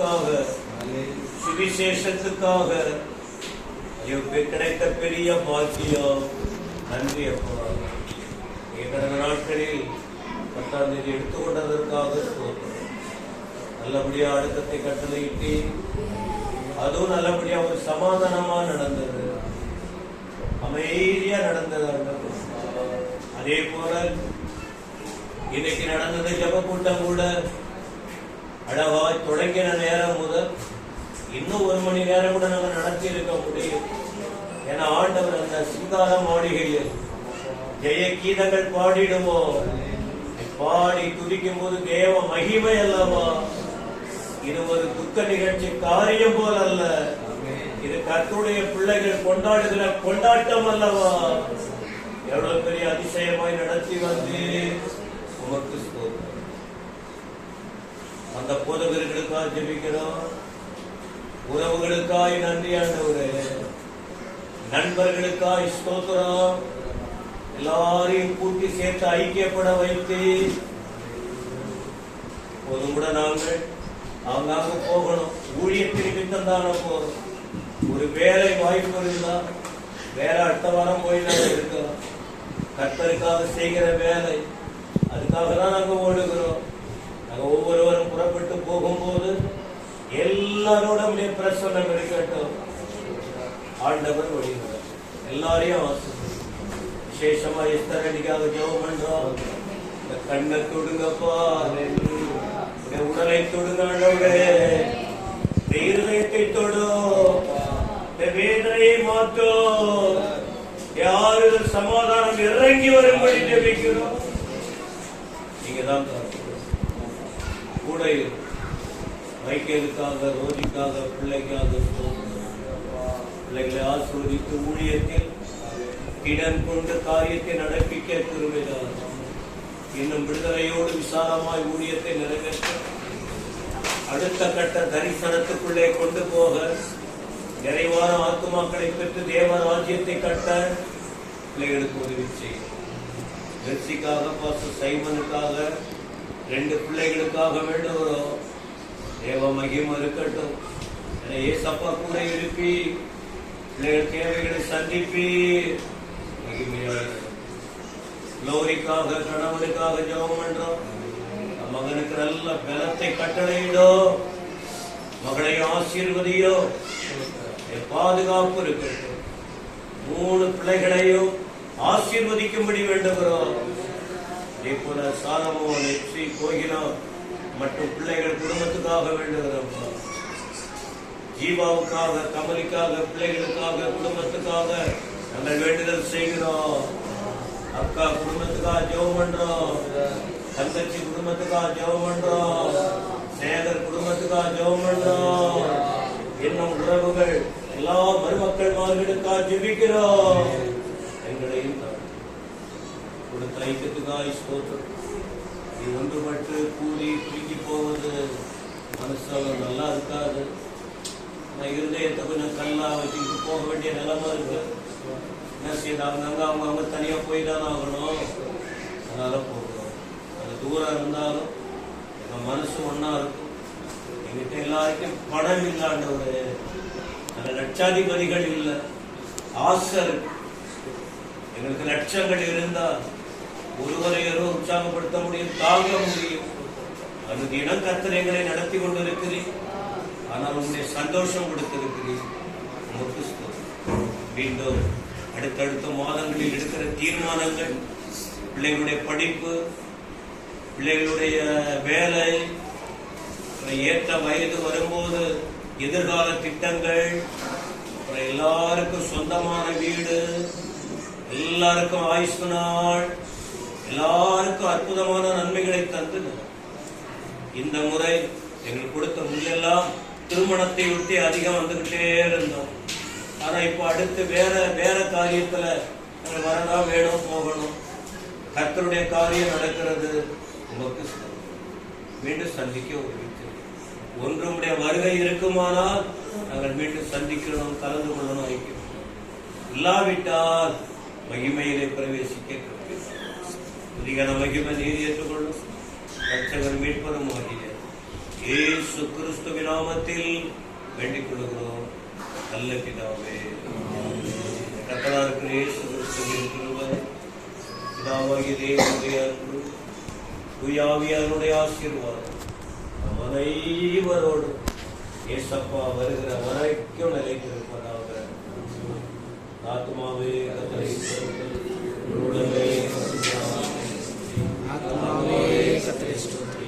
ஊழியத்துக்காக சுவிசேஷத்துக்காக கிடைத்த பெரிய பாக்கியம். நன்றி அப்பா. கடந்த நாட்களில் 10ஆம் தேதி எடுத்துக்கொண்டதற்காக நல்லபடியா அடுக்கத்தை கட்டளையிட்டு அதுவும் நல்லபடியா ஒரு சமாதானமா நடந்தது, அமைதியா நடந்தது. அதே போல இன்னைக்கு நடந்தது ஜப கூட்டம் கூட அழகாய் தொடங்கின நேரம் முதல் இன்னும் 1 மணி நேரம் கூட நாங்கள் நடத்தி இருக்க முடியும். ஏன்னா ஆண்டவர் அந்த சிங்கார மாளிகையில் ஜெய கீதங்கள் பாடிடுவோம். பாடி துதிக்கும் போது தேவ மகிமை அல்லவா? இது ஒரு துக்க நிகழ்ச்சி காரியம் போல அல்ல, இது கர்த்தருடைய பிள்ளைகள் கொண்டாடுகிற கொண்டாட்டம் அல்லவா? எவ்வளவு பெரிய அதிசயமாய் நடத்தி வந்து உமக்கு அந்த போதகர்களுக்காக ஜெபிக்கிறோம். உறவுகளுக்காய் நன்றி ஆண்டவரே, நண்பர்களுக்காய் ஸ்தோத்திரம். எல்லாரையும் கூட்டி சேர்த்து ஐக்கியப்பட வைத்து போதும் கூட நாங்கள் அங்காங்க போகணும். ஊழியத்தின் நிமித்தம் தானே போறோம். ஒரு வேலை வாய்ப்பு இருந்தா வேற அடுத்த வாரம் போய் நாங்கள் இருக்கிறோம். கர்த்தருக்காக செய்கிற வேலை, அதுக்காக தான் நாங்கள் ஓடுகிறோம். நாங்கள் ஒவ்வொருவரும் புறப்பட்டு போகும்போது எல்லாரோட பிரசன்னம் இருக்கட்டும். ஆண்டவர் வழிகிறார். எல்லாரையும் விசேஷமா எஸ்தரடிக்காக ஜெபம் பண்றோம். இந்த கண்ணை தொடுங்கப்பா, உடலை தொடுங்க ஆண்டவரே, இருதயத்தை தொடும், வேதனையை மாற்றும், யாரு சமாதானம் இறங்கி வரும்படி ஜெபிக்கிறோம். நீங்க தான் கூட வைக்கிறதுக்காக, ரோஜிக்காக, பிள்ளைக்காக, பிள்ளைகளை ஆசீர்வதித்து ஊழியத்தில் இடம் கொண்டு காரியத்தை நடப்பிக்க திரும்பினார். இன்னும் விடுதலையோடு விசாலமாய் ஊழியத்தை நிறைவேற்ற அடுத்த கட்ட தரிசனத்துக்குள்ளே கொண்டு போக நிறைவான ஆத்துமாக்களை பெற்று தேவ ராஜ்யத்தை கட்ட பிள்ளைகளுக்கு உதவி செய்யும். ஜெர்சிக்காக, பாஸ்டர் சைமனுக்காக, 2 பிள்ளைகளுக்காக வேண்டுகிறோம். தேவ மகிமை இருக்கட்டும். ஏசப்பா கூட எழுப்பி பிள்ளைகள் தேவைகளை சந்திப்பி லோரிக்காக, கணவனுக்காக ஜெபம் பண்றோம். மகனுக்கு நல்ல பலத்தை கட்டளையிடோ, மகளை ஆசீர்வதியோ, பாதுகாப்பு இருக்கட்டும். 3 பிள்ளைகளையும் ஆசீர்வதிக்கும்படி வேண்டுகிறோம். அதே போல சாலமோன், எச்சி, கோகிலா மற்றும் பிள்ளைகள் குடும்பத்துக்காக வேண்டுகிறோம். ஜீவாவுக்காக, கமலிக்காக, பிள்ளைகளுக்காக, குடும்பத்துக்காக நாங்கள் வேண்டுதல் செய்கிறோம். அக்கா குடும்பத்துக்காக ஜெபம் பண்றோம். தங்கச்சி குடும்பத்துக்காக ஜெபம் பண்றோம். சேகர் குடும்பத்துக்காக ஜெபம் பண்றோம். இன்னும் உறவுகள் எல்லா மருமக்கள் மார்களுக்காக ஜெபிக்கிறோம். எங்களையும் கொடுத்த ஐக்கியத்துக்காக ஸ்தோத்திரம். இது ஒன்றுபட்டு கூடி தூக்கி போவது மனசால நல்லா இருக்காது. இருதயத்தை கொஞ்சம் கல்லா வச்சுக்கிட்டு போக வேண்டிய நிலைமை இருக்கு. என்ன செய்யறாங்க, அவங்க தனியா போய் தானே ஆகணும். அதனால போகிறோம். அது தூரம் இருந்தாலும் எங்க மனசு ஒன்னா இருக்கும். எங்கிட்ட எல்லாருக்கும் பணம் இல்லாண்டவர், அந்த லட்சாதிபதிகள் இல்லை, ஆசை இருக்கு. எங்களுக்கு லட்சங்கள் இருந்தா ஒருவரையரோ உற்சாகப்படுத்த முடியும், தாங்க முடியும். அது தினம் கர்த்தர் எங்களை நடத்தி கொண்டு இருக்கிறேன். ஆனால் உங்களுடைய சந்தோஷம் கொடுத்திருக்கிறேன். மீண்டும் அடுத்தடுத்த மாதங்களில் எடுக்கிற தீர்மானங்கள், பிள்ளைகளுடைய படிப்பு, பிள்ளைகளுடைய வேலை, ஏற்ற வயது வரும்போது எதிர்கால திட்டங்கள், எல்லாருக்கும் சொந்தமான வீடு, எல்லாருக்கும் ஆயுசு நாள், எல்லாருக்கும் அற்புதமான நன்மைகளை தந்து இந்த முறை எங்களுக்கு கொடுத்த முன்னெல்லாம் திருமணத்தை விட்டு அதிகம் வந்துகிட்டே இருந்தோம். ஆனா இப்ப அடுத்து வேற காரியத்துல வரதான் வேணும், போகணும். கர்த்தருடைய காரியம் நடக்கிறது. உங்களுக்கு மீண்டும் சந்திக்க ஒன்றுடைய வருகை இருக்குமானால் நாங்கள் மீண்டும் சந்திக்கணும், கலந்து கொள்ளணும், ஐக்கியம். இல்லாவிட்டால் மகிமையிலே பிரவேசிக்க புதிகன மகிமை நீர் ஏற்றுக்கொள்ளும். ரட்சகர் மீட்பதும் ஆகிய இயேசு கிறிஸ்துவின் நாமத்தில் வேண்டிக் கொள்கிறோம் நல்ல பிதாவே. கர்த்தராகிய இருக்கிற இயேசு கிறிஸ்துவின் கிருபை, பிதாவாகிய தேவனுடைய அன்பு, தூய ஆவியானவருடைய ஆசீர்வாதம் நம் அனைவரோடும் இயேசப்பா வருகிற வரைக்கும் நிலைத்திருப்பதாக. ஆத்மாவே கர்த்தரை உடலே ஆத்மாவே கர்த்தரை ஸ்தோத்திரி.